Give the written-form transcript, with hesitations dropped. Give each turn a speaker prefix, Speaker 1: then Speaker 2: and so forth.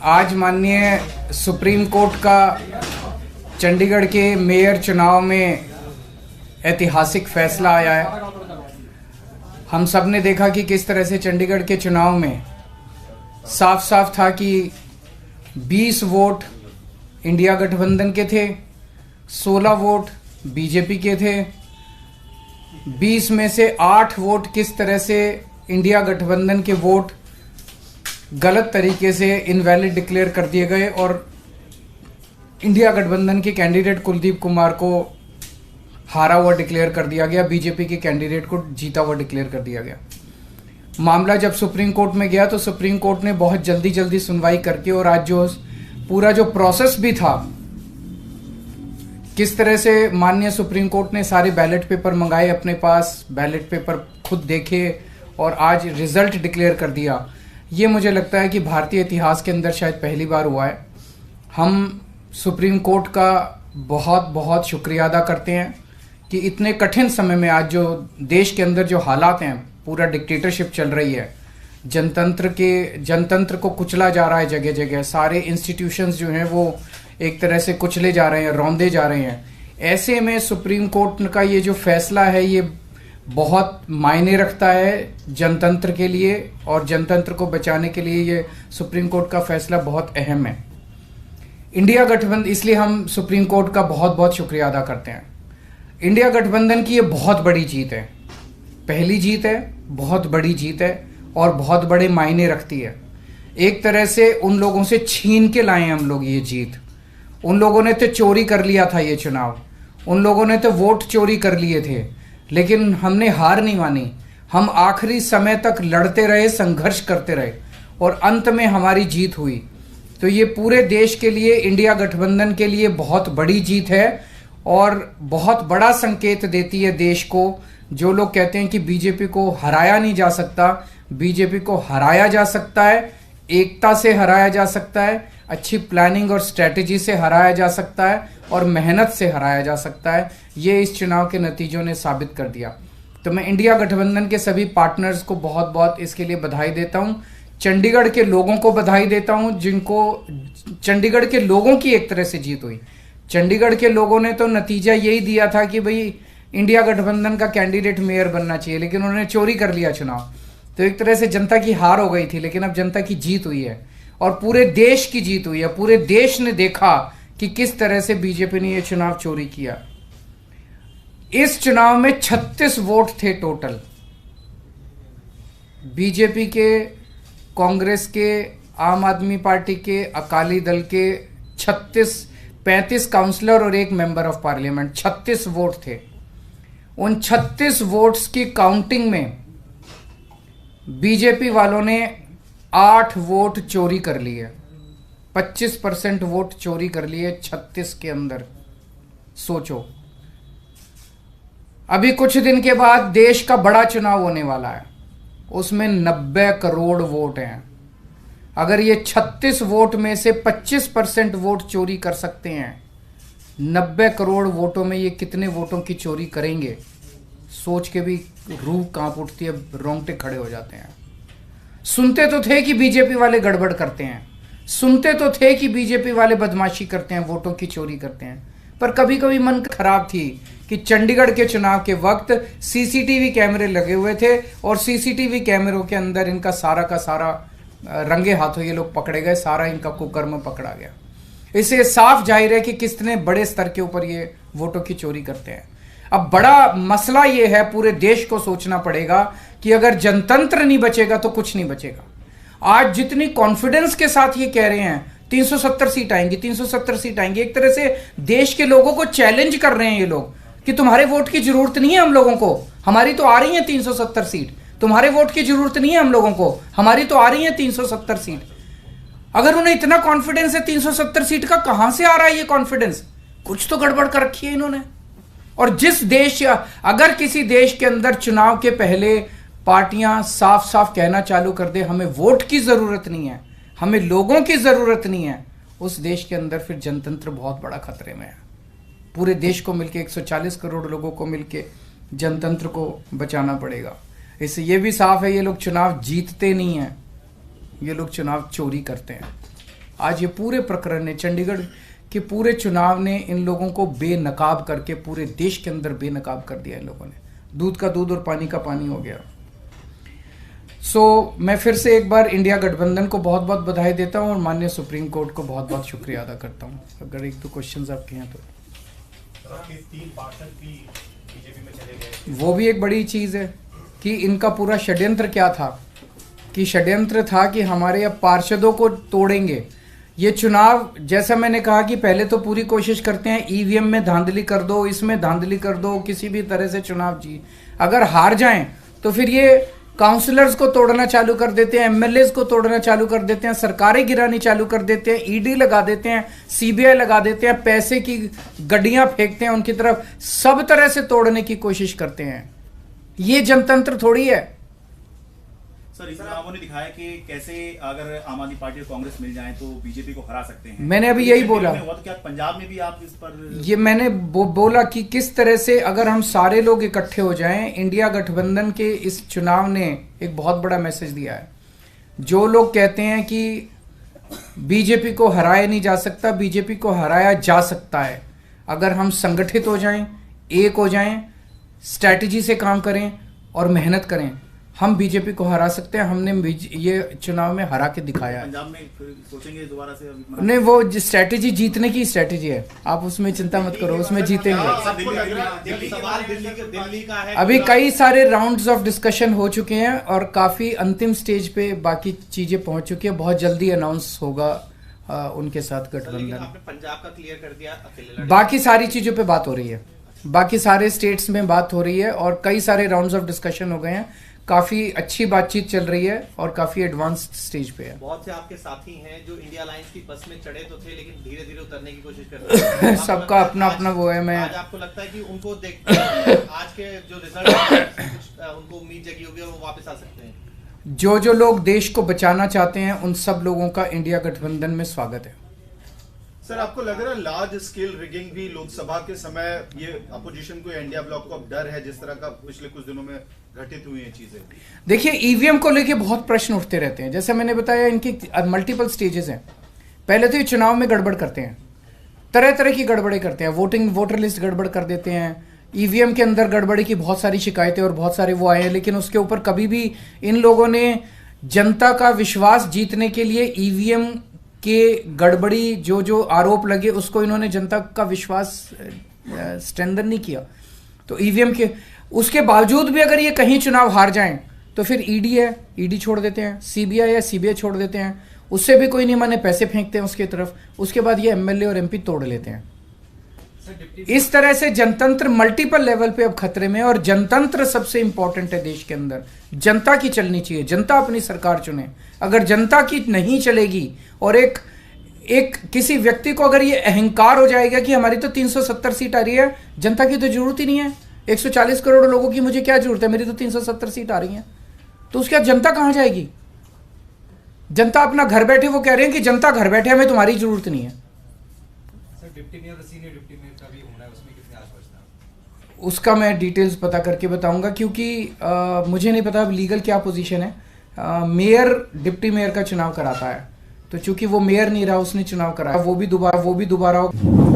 Speaker 1: आज माननीय supreme court का चंडीगढ़ के मेयर चुनाव में ऐतिहासिक फैसला आया है। हम सब ने देखा कि किस तरह से चंडीगढ़ के चुनाव में साफ साफ था कि 20 वोट इंडिया गठबंधन के थे, 16 वोट बीजेपी के थे। 20 में से 8 वोट किस तरह से इंडिया गठबंधन के वोट गलत तरीके से इनवैलिड डिक्लेयर कर दिए गए और इंडिया गठबंधन के कैंडिडेट कुलदीप कुमार को हारा हुआ डिक्लेयर कर दिया गया, बीजेपी के कैंडिडेट को जीता हुआ डिक्लेयर कर दिया गया। मामला जब सुप्रीम कोर्ट में गया तो सुप्रीम कोर्ट ने बहुत जल्दी सुनवाई करके और आज जो पूरा जो प्रोसेस भी था, किस तरह से माननीय सुप्रीम कोर्ट ने सारे बैलेट पेपर मंगाए अपने पास, बैलेट पेपर खुद देखे और आज रिजल्ट डिक्लेयर कर दिया। ये मुझे लगता है कि भारतीय इतिहास के अंदर शायद पहली बार हुआ है। हम सुप्रीम कोर्ट का बहुत बहुत शुक्रिया अदा करते हैं कि इतने कठिन समय में आज जो देश के अंदर जो हालात हैं, पूरा डिक्टेटरशिप चल रही है, जनतंत्र को कुचला जा रहा है जगह जगह, सारे इंस्टीट्यूशंस जो हैं वो एक तरह से कुचले जा रहे हैं, रौंदे जा रहे हैं। ऐसे में सुप्रीम कोर्ट का ये जो फैसला है ये बहुत मायने रखता है जनतंत्र के लिए और जनतंत्र को बचाने के लिए ये सुप्रीम कोर्ट का फैसला बहुत अहम है। इंडिया गठबंधन, इसलिए हम सुप्रीम कोर्ट का बहुत बहुत शुक्रिया अदा करते हैं। इंडिया गठबंधन की ये बहुत बड़ी जीत है, पहली जीत है, बहुत बड़ी जीत है और बहुत बड़े मायने रखती है। एक तरह से उन लोगों से छीन के लाए हम लोग ये जीत। उन लोगों ने तो चोरी कर लिया था ये चुनाव, उन लोगों ने तो वोट चोरी कर लिए थे, लेकिन हमने हार नहीं मानी। हम आखिरी समय तक लड़ते रहे, संघर्ष करते रहे और अंत में हमारी जीत हुई। तो ये पूरे देश के लिए, इंडिया गठबंधन के लिए बहुत बड़ी जीत है और बहुत बड़ा संकेत देती है देश को। जो लोग कहते हैं कि बीजेपी को हराया नहीं जा सकता, बीजेपी को हराया जा सकता है, एकता से हराया जा सकता है, अच्छी प्लानिंग और स्ट्रेटेजी से हराया जा सकता है और मेहनत से हराया जा सकता है। ये इस चुनाव के नतीजों ने साबित कर दिया। तो मैं इंडिया गठबंधन के सभी पार्टनर्स को बहुत बहुत इसके लिए बधाई देता हूं। चंडीगढ़ के लोगों को बधाई देता हूं, जिनको चंडीगढ़ के लोगों की एक तरह से जीत हुई। चंडीगढ़ के लोगों ने तो नतीजा यही दिया था कि भाई इंडिया गठबंधन का कैंडिडेट मेयर बनना चाहिए, लेकिन उन्होंने चोरी कर लिया चुनाव। तो एक तरह से जनता की हार हो गई थी, लेकिन अब जनता की जीत हुई है और पूरे देश की जीत हुई है। पूरे देश ने देखा कि किस तरह से बीजेपी ने यह चुनाव चोरी किया। इस चुनाव में 36 वोट थे टोटल, बीजेपी के, कांग्रेस के, आम आदमी पार्टी के, अकाली दल के 35 काउंसलर और 1 मेंबर ऑफ पार्लियामेंट, 36 वोट थे। उन 36 वोट्स की काउंटिंग में बीजेपी वालों ने 8 वोट चोरी कर लिए, 25% वोट चोरी कर लिए 36 के अंदर। सोचो, अभी कुछ दिन के बाद देश का बड़ा चुनाव होने वाला है, उसमें 90 करोड़ वोट हैं। अगर ये 36 वोट में से 25% वोट चोरी कर सकते हैं, 90 करोड़ वोटों में ये कितने वोटों की चोरी करेंगे, सोच के भी रूह कांप उठती है, रोंगटे खड़े हो जाते हैं। सुनते तो थे कि बीजेपी वाले गड़बड़ करते हैं, सुनते तो थे कि बीजेपी वाले बदमाशी करते हैं, वोटों की चोरी करते हैं, पर कभी कभी मन खराब थी कि चंडीगढ़ के चुनाव के वक्त सीसीटीवी कैमरे लगे हुए थे और सीसीटीवी कैमरों के अंदर इनका सारा का सारा रंगे हाथों ये लोग पकड़े गए, सारा इनका कुकर्म पकड़ा गया। इससे साफ जाहिर है कि कितने बड़े स्तर के ऊपर ये वोटों की चोरी करते हैं। अब बड़ा मसला ये है, पूरे देश को सोचना पड़ेगा कि अगर जनतंत्र नहीं बचेगा तो कुछ नहीं बचेगा। आज जितनी कॉन्फिडेंस के साथ ये कह रहे हैं 370 सीट आएंगी, 370 सीट आएंगी, एक तरह से देश के लोगों को चैलेंज कर रहे हैं ये लोग कि तुम्हारे वोट की जरूरत नहीं है हम लोगों को, हमारी तो आ रही है 370 सीट। तुम्हारे वोट की जरूरत नहीं है हम लोगों को, हमारी तो आ रही है 370 सीट। अगर उन्हें इतना कॉन्फिडेंस है 370 सीट का, कहां से आ रहा है ये कॉन्फिडेंस? कुछ तो गड़बड़ कर रखी है इन्होंने। और जिस देश, अगर किसी देश के अंदर चुनाव के पहले पार्टियां साफ साफ कहना चालू कर दे हमें वोट की जरूरत नहीं है, हमें लोगों की जरूरत नहीं है, उस देश के अंदर फिर जनतंत्र बहुत बड़ा खतरे में है। पूरे देश को मिलके 140 करोड़ लोगों को मिलके जनतंत्र को बचाना पड़ेगा। इससे ये भी साफ है ये लोग चुनाव जीतते नहीं हैं, ये लोग चुनाव चोरी करते हैं। आज ये पूरे प्रकरण ने, चंडीगढ़ के पूरे चुनाव ने इन लोगों को बेनकाब करके पूरे देश के अंदर बेनकाब कर दिया। इन लोगों ने दूध का दूध और पानी का पानी हो गया। मैं फिर से एक बार इंडिया गठबंधन को बहुत बहुत बधाई देता हूं और माननीय सुप्रीम कोर्ट को बहुत बहुत शुक्रिया अदा करता हूं। अगर एक दो क्वेश्चंस आपके हैं तो।
Speaker 2: 3 पार्षद भी बीजेपी में चले गए,
Speaker 1: वो भी एक बड़ी चीज है कि इनका पूरा षड्यंत्र क्या था, कि षड्यंत्र था कि हमारे अब पार्षदों को तोड़ेंगे। ये चुनाव, जैसा मैंने कहा कि पहले तो पूरी कोशिश करते हैं ईवीएम में धांधली कर दो, इसमें धांधली कर दो, किसी भी तरह से चुनाव जी, अगर हार जाएं तो फिर ये काउंसलर्स को तोड़ना चालू कर देते हैं, एमएलए को तोड़ना चालू कर देते हैं, सरकारें गिरानी चालू कर देते हैं, ईडी लगा देते हैं, सीबीआई लगा देते हैं, पैसे की गड्डियां फेंकते हैं उनकी तरफ, सब तरह से तोड़ने की कोशिश करते हैं। ये जनतंत्र थोड़ी है।
Speaker 2: सर इस चुनावों ने दिखाया कि कैसे अगर आम आदमी पार्टी और कांग्रेस मिल जाए तो बीजेपी को हरा सकते हैं।
Speaker 1: मैंने अभी यही बोला,
Speaker 2: तो क्या पंजाब में भी आप इस पर,
Speaker 1: ये मैंने बोला कि किस तरह से अगर हम सारे लोग इकट्ठे हो जाएं, इंडिया गठबंधन के इस चुनाव ने एक बहुत बड़ा मैसेज दिया है। जो लोग कहते हैं कि बीजेपी को हराया नहीं जा सकता, बीजेपी को हराया जा सकता है अगर हम संगठित हो जाएं, एक हो जाएं, स्ट्रैटेजी से काम करें और मेहनत करें, हम बीजेपी को हरा सकते हैं। हमने ये चुनाव में हरा के दिखाया है।
Speaker 2: पंजाब में सोचेंगे दोबारा से?
Speaker 1: नहीं, वो स्ट्रैटेजी जीतने की स्ट्रैटेजी है, आप उसमें चिंता मत करो, उसमें जीतेंगे। अभी कई सारे राउंड्स ऑफ डिस्कशन हो चुके हैं और काफी अंतिम स्टेज पे बाकी चीजें पहुंच चुकी है। बहुत जल्दी अनाउंस होगा उनके साथ गठबंधन।
Speaker 3: आपने पंजाब का क्लियर कर दिया, अकेले
Speaker 1: बाकी सारी चीजों पे बात हो रही है, बाकी सारे स्टेट्स में बात हो रही है और कई सारे राउंड्स ऑफ डिस्कशन हो गए हैं। काफी अच्छी बातचीत चल रही है और काफी एडवांस्ड स्टेज पे है।
Speaker 3: बहुत से आपके साथी हैं जो इंडिया अलायंस की बस में चढ़े तो थे लेकिन धीरे धीरे उतरने की कोशिश कर रहे हैं।
Speaker 1: सबका अपना अपना वो है। मैं
Speaker 3: आज आपको लगता है कि उनको देख आज के जो रिजल्ट उनको उम्मीद जगी होगी और वो वापस आ सकते हैं?
Speaker 1: जो लोग देश को बचाना चाहते हैं उन सब लोगों का इंडिया गठबंधन में स्वागत है।
Speaker 4: सर आपको लग रहा है लार्ज स्केल रिगिंग भी लोकसभा के समय ये अपोजिशन को, इंडिया ब्लॉक को अब डर है, जिस तरह का पिछले कुछ दिनों में घटित हुई हैं चीजें?
Speaker 1: देखिए, ईवीएम को लेके बहुत प्रश्न उठते रहते हैं। जैसे मैंने बताया, इनकी मल्टीपल स्टेजेस हैं। पहले तो ये चुनाव में गड़बड़ करते हैं, तरह तरह की गड़बड़े करते हैं, वोटर लिस्ट गड़बड़ कर देते हैं, ईवीएम के अंदर गड़बड़ी की बहुत सारी शिकायतें और बहुत सारे वो आए हैं, लेकिन उसके ऊपर कभी भी इन लोगों ने जनता का विश्वास जीतने के लिए ईवीएम के गड़बड़ी जो आरोप लगे उसको इन्होंने जनता का विश्वास स्ट्रेंथन नहीं किया। तो ईवीएम के उसके बावजूद भी अगर ये कहीं चुनाव हार जाएं तो फिर ईडी है, ईडी छोड़ देते हैं, सीबीआई है, सीबीआई छोड़ देते हैं, उससे भी कोई नहीं माने, पैसे फेंकते हैं उसकी तरफ। उसके बाद ये एमएलए और एमपी तोड़ लेते हैं। इस तरह से जनतंत्र मल्टीपल लेवल पे अब खतरे में है और जनतंत्र सबसे इंपॉर्टेंट है देश के अंदर। जनता की चलनी चाहिए, जनता अपनी सरकार चुने। अगर जनता की नहीं चलेगी और एक किसी व्यक्ति को अगर ये अहंकार हो जाएगा कि हमारी तो 370 सीट आ रही है, जनता की तो जरूरत ही नहीं है, 140 करोड़ लोगों की मुझे क्या जरूरत है, मेरी तो 370 सीट आ रही है, तो उसके बाद जनता कहां जाएगी? जनता अपना घर बैठे, वो कह रहे हैं कि जनता घर बैठे, हमें तुम्हारी जरूरत नहीं है।
Speaker 5: डिप्टी मेयर और सीनियर डिप्टी मेयर का भी होना है, उसमें कितने आश्वस्त?
Speaker 1: उसका मैं डिटेल्स पता करके बताऊंगा, क्योंकि मुझे नहीं पता अब लीगल क्या पोजीशन है। मेयर डिप्टी मेयर का चुनाव कराता है, तो चूंकि वो मेयर नहीं रहा, उसने चुनाव कराया, वो भी दोबारा